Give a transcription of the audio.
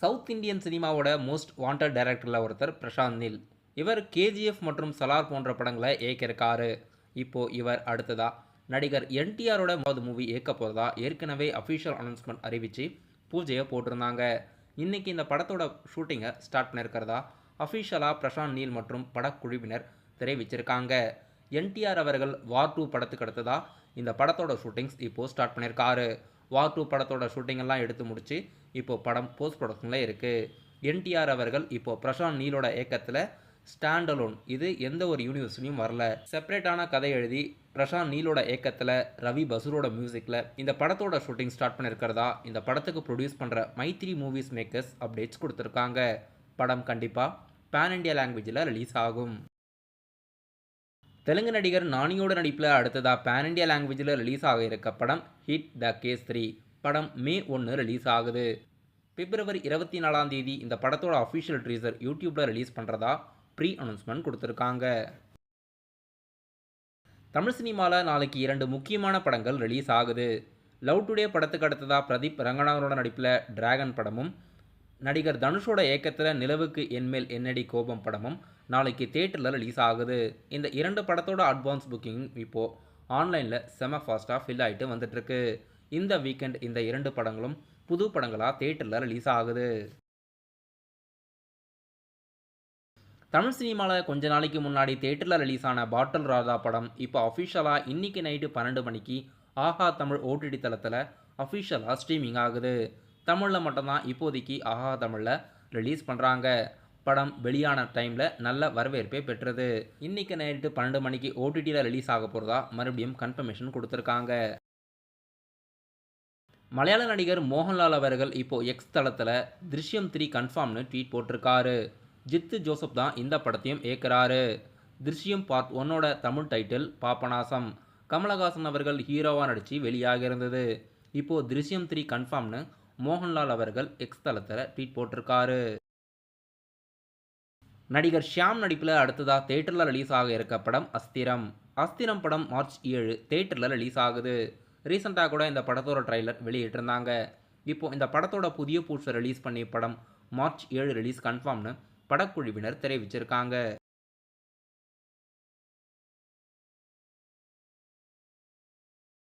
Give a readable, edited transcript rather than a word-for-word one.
South Indian சினிமாவோட most wanted டைரக்டரில் ஒருத்தர் Prashanth Neil. இவர் கேஜிஎஃப் மற்றும் சலார் போன்ற படங்களை இயக்கியிருக்காரு. இப்போ இவர் அடுத்ததா நடிகர் என்டிஆரோட மூவி இயக்க போகிறதா ஏற்கனவே அஃபிஷியல் அனௌன்ஸ்மெண்ட் அறிவித்து பூஜையை போட்டிருந்தாங்க. இன்னைக்கு இந்த படத்தோட ஷூட்டிங்கை ஸ்டார்ட் பண்ணியிருக்கிறதா அஃபிஷியலாக பிரசாந்த் நீல் மற்றும் படக்குழுவினர் தெரிவிச்சிருக்காங்க. என்டிஆர் அவர்கள் வார் 2 படத்துக்கு அடுத்ததா இந்த படத்தோட ஷூட்டிங்ஸ் இப்போ ஸ்டார்ட் பண்ணியிருக்காரு. வார் 2 படத்தோட ஷூட்டிங் எல்லாம் எடுத்து முடிச்சு இப்போ படம் போஸ்ட் ப்ரொடக்ஷனில் இருக்குது. என்டிஆர் அவர்கள் இப்போ பிரசாந்த் நீலோட இயக்கத்தில் ஸ்டாண்ட் அலோன், இது எந்த ஒரு யூனிவர்ஸ்லையும் வரல, செப்பரேட்டான கதை எழுதி பிரசாந்த் நீலோட இயக்கத்தில் ரவி பசூரோட மியூசிக்கில் இந்த படத்தோட ஷூட்டிங் ஸ்டார்ட் பண்ணியிருக்கிறதா இந்த படத்துக்கு ப்ரொடியூஸ் பண்ணுற மைத்ரி மூவிஸ் மேக்கர்ஸ் அப்டேட்ஸ் கொடுத்துருக்காங்க. படம் கண்டிப்பாக பேன் இண்டியா லாங்குவேஜில் ரிலீஸ் ஆகும். தெலுங்கு நடிகர் நானியோட நடிப்பில் அடுத்ததாக பேன் இண்டியா லாங்குவேஜில் ரிலீஸ் ஆக இருக்க படம் ஹிட் த கேஸ் 3. படம் மே 1 ரிலீஸ் ஆகுது. பிப்ரவரி 24 இந்த படத்தோட அஃபிஷியல் ட்ரீசர் யூடியூப்பில் ரிலீஸ் பண்ணுறதா ப்ரீ அனௌன்ஸ்மெண்ட் கொடுத்துருக்காங்க. தமிழ் சினிமாவில் நாளைக்கு 2 முக்கியமான படங்கள் ரிலீஸ் ஆகுது. லவ் டுடே படத்துக்கு அடுத்ததாக பிரதீப் ரங்கநாதனோட நடிப்பில் டிராகன் படமும், நடிகர் தனுஷோட இயக்கத்தில் நிலவுக்கு என்மேல் என்னடி கோபம் படமும் நாளைக்கு தியேட்டரில் ரிலீஸ் ஆகுது. இந்த 2 படத்தோட அட்வான்ஸ் புக்கிங் இப்போது ஆன்லைனில் செம ஃபாஸ்ட்டாக ஃபில் ஆகிட்டு வந்துட்டுருக்கு. இந்த வீக்கெண்ட் இந்த 2 படங்களும் புது படங்களாக தியேட்டரில் ரிலீஸ் ஆகுது. தமிழ் சினிமாவில் கொஞ்ச நாளைக்கு முன்னாடி தியேட்டரில் ரிலீஸ் ஆன பாட்டில் ராதா படம் இப்போ அஃபிஷியலாக இன்றைக்கி நைட்டு 12 மணிக்கு ஆஹா தமிழ் ஓடிடி தளத்தில் அஃபிஷியலாக ஸ்ட்ரீமிங் ஆகுது. தமிழில் மட்டும்தான் இப்போதைக்கு ஆஹா தமிழில் ரிலீஸ் பண்ணுறாங்க. படம் வெளியான டைமில் நல்ல வரவேற்பை பெற்றது. இன்றைக்கி நைட்டு 12 மணிக்கு ஓடிடியில் ரிலீஸ் ஆக போகிறதா மறுபடியும் கன்ஃபர்மேஷன் கொடுத்துருக்காங்க. மலையாள நடிகர் மோகன்லால் அவர்கள் இப்போது எக்ஸ் தளத்தில் திருஷ்யம் 3 கன்ஃபார்ம்னு ட்வீட் போட்டிருக்காரு. ஜித்து ஜோசப் தான் இந்த படத்தையும் இயக்குறாரு. திருஷ்யம் பார்ட் 1ஓட தமிழ் டைட்டில் பாபநாசம். கமலஹாசன் அவர்கள் ஹீரோவாக நடித்து வெளியாக இருந்தது. இப்போது திருஷ்யம் 3 கன்ஃபார்ம்னு மோகன்லால் அவர்கள் எக்ஸ் தளத்தில் ட்வீட் போட்டிருக்காரு. நடிகர் ஷியாம் நடிப்பில் அடுத்ததாக தியேட்டரில் ரிலீஸ் ஆக இருக்க படம் அஸ்திரம். அஸ்திரம் படம் மார்ச் 7 தியேட்டரில் ரிலீஸ் ஆகுது. ரீசெண்டாக கூட இந்த படத்தோட ட்ரைலர் வெளியிட்டிருந்தாங்க. இப்போது இந்த படத்தோட புதிய போஸ்டர் ரிலீஸ் பண்ணி படம் மார்ச் 7 ரிலீஸ் கன்ஃபார்ம்னு படக்குழுவினர் தெரிவிச்சிருக்காங்க.